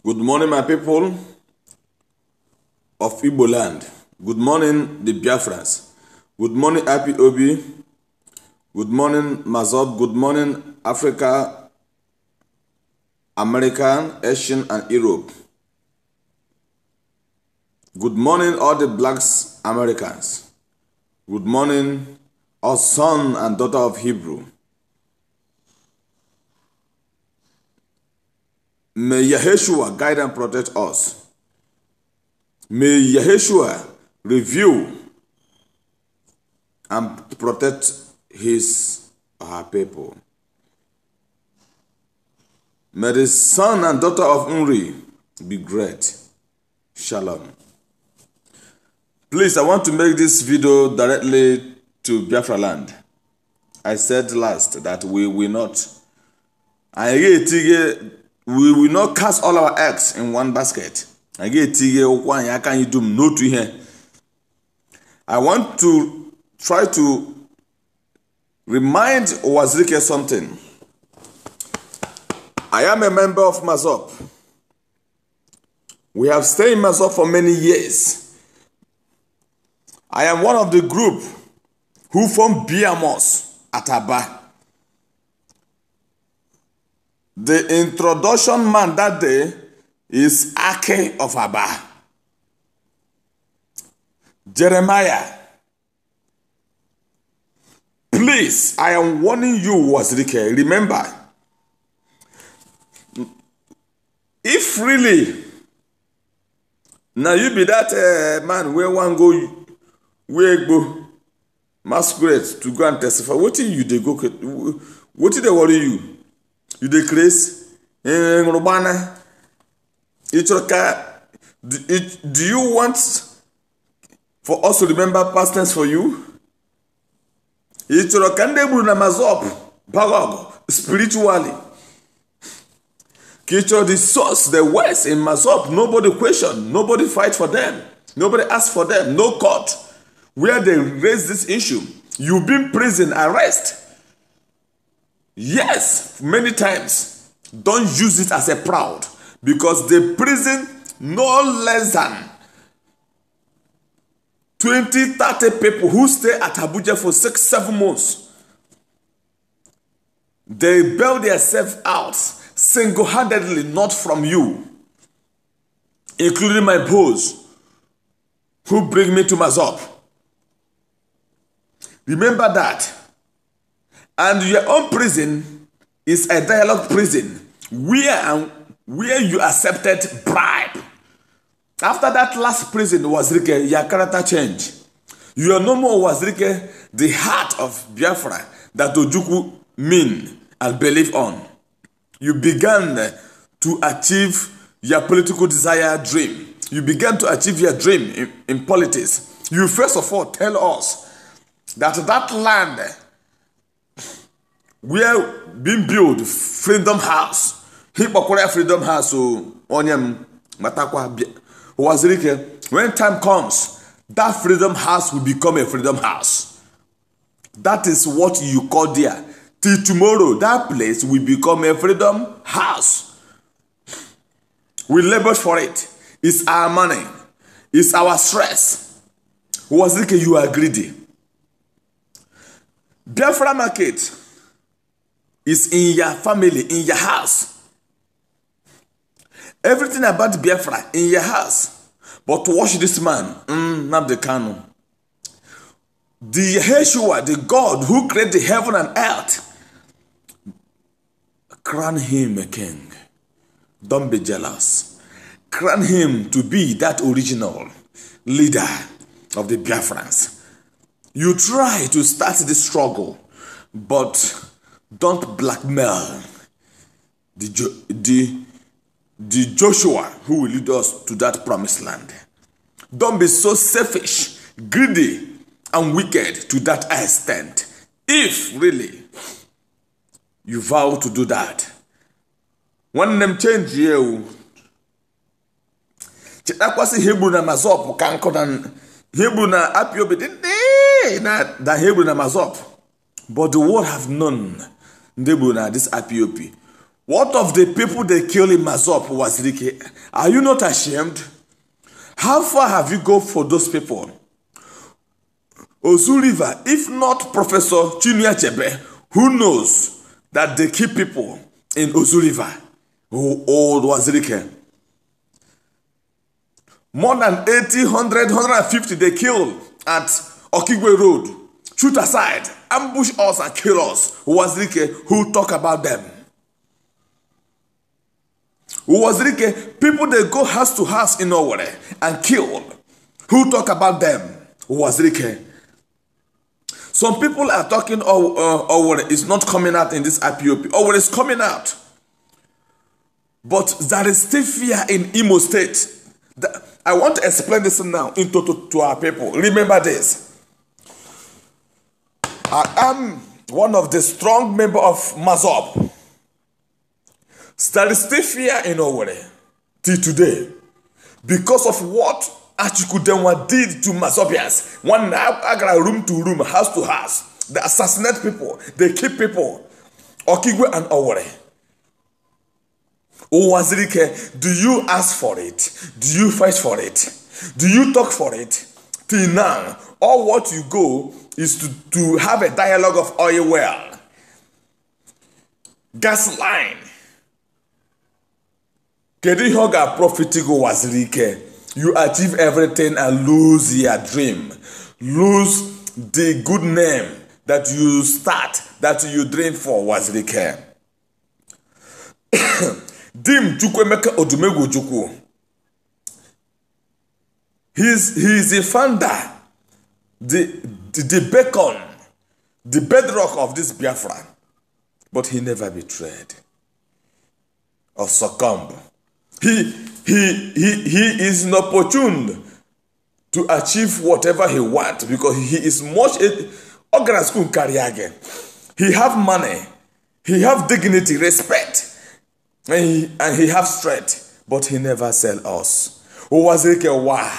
Good morning, my people of Igbo land. Good morning, the Biafrans. Good morning, IPOB. Good morning, Mazop. Good morning, Africa, American, Asian, and Europe. Good morning, all the blacks Americans. Good morning, our son and daughter of Hebrew. May Yeshua guide and protect us. May Yeshua review and protect our people. May the son and daughter of Unri be great. Shalom. Please, I want to make this video directly to Biafra land. I said last that we will not. We will not cast all our eggs in one basket. I want to try to remind Wazirike something. I am a member of Mazop. We have stayed in Mazop for many years. I am one of the group who formed Biamos at Aba. The introduction man that day is Ake of Aba. Jeremiah. Please, I am warning you, Wazirike. Remember, if really, now you be that man where one go, where go, masquerade to go and testify. What did you they go? What did they worry you? You decrease in Rubana. Do you want for us to remember past tense for you? Spiritually. The source, the West in Mazop, nobody question, nobody fight for them, nobody ask for them, no court where they raise this issue. You've been prison, arrest. Yes, many times. Don't use it as a proud, because the prison no less than 20-30 people who stay at Abuja for 6-7 months. They bail themselves out single-handedly, not from you, including my boss who bring me to Mazop. Remember that. And your own prison is a dialogue prison where you accepted bribe. After that last prison, Wazirike, your character change. You are no more Wazirike, the heart of Biafra that Ojukwu mean and believe on. You began to achieve your political desire dream. You began to achieve your dream in politics. You first of all tell us that land where being built Freedom House, Hippocratic Freedom House, so Onyem Matakwa Wazirike, when time comes, that Freedom House will become a Freedom House. That is what you call there. Till tomorrow, that place will become a Freedom House. We labor for it. It's our money. It's our stress. Wazirike, you are greedy. Biafra market is in your family, in your house. Everything about Biafra in your house. But watch this man, Nnamdi Kanu. The Yeshua, the God who created the heaven and earth, crown him a king. Don't be jealous. Crown him to be that original leader of the Biafrans. You try to start the struggle, but Don't blackmail the Joshua who will lead us to that promised land. Don't be so selfish, greedy, and wicked to that extent. If really you vow to do that, when them change you, Chitakwasi Hebrew na Mazop kanko dan Hebrew na Apiobi na Hebrew na Mazop, but the world have known Hebrew na this Apiobi. What of the people they killed in Mazop was Ricky? Are you not ashamed? How far have you gone for those people? Ozu River, if not Professor Chinyere Achebe, who knows that they kill people in Ozu River? Old Wazirike. More than 80, 100, 150 they killed at Okigwe Road. Shoot aside, ambush us and kill us. Wazirike, who talk about them? Wazirike, people they go house to house in Owerri and kill. Who talk about them? Wazirike. Some people are talking Owerri is not coming out in this IPOP. Owerri is coming out. But there is still fear in Imo State. I want to explain this now to our people. Remember this. I am one of the strong members of Mazop. There is still fear in Owerri till today because of what Achikudenwa did to Mazopians. One agra room to room, house to house. They assassinate people. They kill people. Okigwe and Owerri. Wazirike, do you ask for it? Do you fight for it? Do you talk for it? Till now, all what you go is to have a dialogue of oil well, gas line. Kedi Hoga profitigo Wazirike. You achieve everything and lose your dream. Lose the good name that you start, that you dream for, Wazirike. Dim Chukwemeka Odumegwu Ojukwu. He's the founder, the beacon, the bedrock of this Biafra. But he never betrayed or succumbed. He is inopportune to achieve whatever he wants because he is much he have money, he have dignity, respect, and he have strength, but he never sell us. Wazirike, why?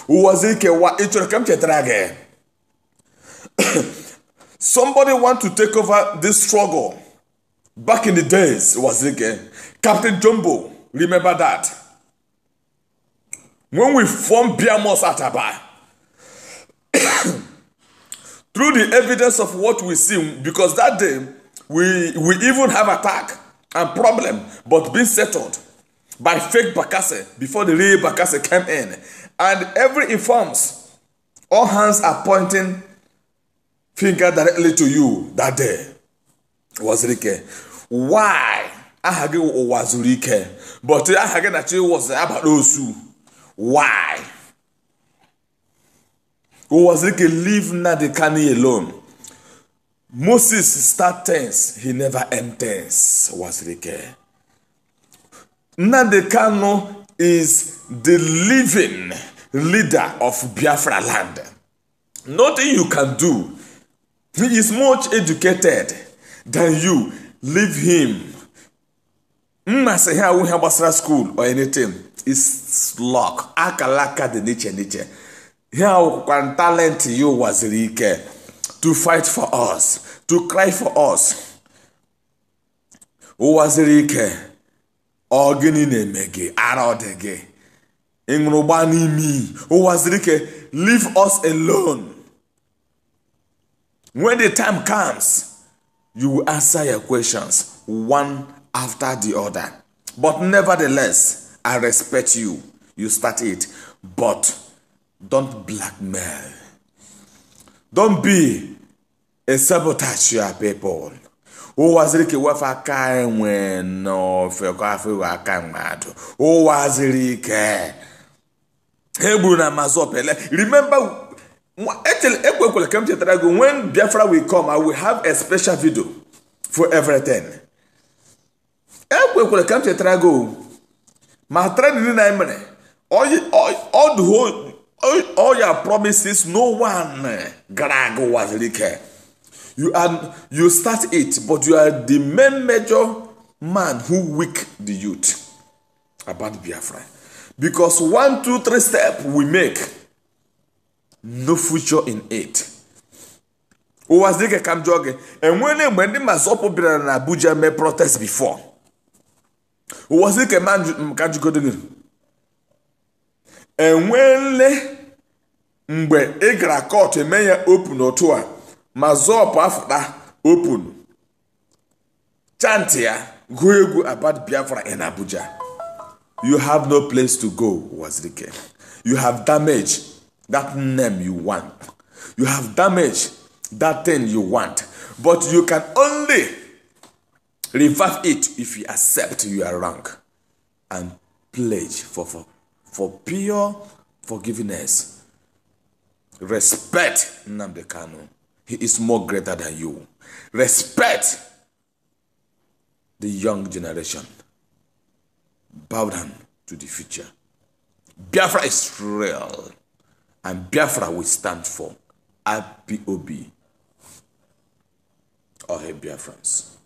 Wazirike, why? It will come to somebody want to take over this struggle. Back in the days, Wazirike, Captain Jumbo, remember that? When we formed Biamos Ataba, through the evidence of what we see, because that day we even have attack and problem, but being settled by fake Bakase before the real Bakase came in, and every informs, all hands are pointing finger directly to you that day. Wazirike, why? Ahage Wazirike, but Ahage Nachi was about Osu. Why? Wazirike leave Nadekani alone. Moses start tense, he never end tense. Wazirike. Nadekano is the living leader of Biafra land. Nothing you can do. He is much educated than you. Leave him. Say here we have a school or anything. It's luck. Akalaka the nature. Here can talent you Wazirike to fight for us, to cry for us. Wazirike, ogini nemege, arodege, ingrobani mi. Wazirike, leave us alone. When the time comes, you will answer your questions one after the other. But nevertheless, I respect you. You start it. But don't blackmail. Don't be a sabotage to your people. Wazirike wafaka when no fekafi wakamado. Wazirike. Hebrew na Mazopele. Remember When Biafra will come, I will have a special video for everything. All your promises, no one was really care. You start it, but you are the main major man who weak the youth about Biafra. Because 1, 2, 3 steps we make, no future in it. Who was the come jogging? And when the Masopo in Abuja may protest before. Who was the man can't go to? And when mgbe Igra court emeya open otua Mazopo after open chantia go egwu about Biafra in Abuja. You have no place to go, Wazirike. You have damaged that name you want. You have damaged that thing you want. But you can only revive it if you accept you are wrong and pledge for pure forgiveness. Respect Nnamdi Kanu. He is more greater than you. Respect the young generation. Bow down to the future. Biafra is real. And Biafra will stand for IPOB. All hey Biafrans.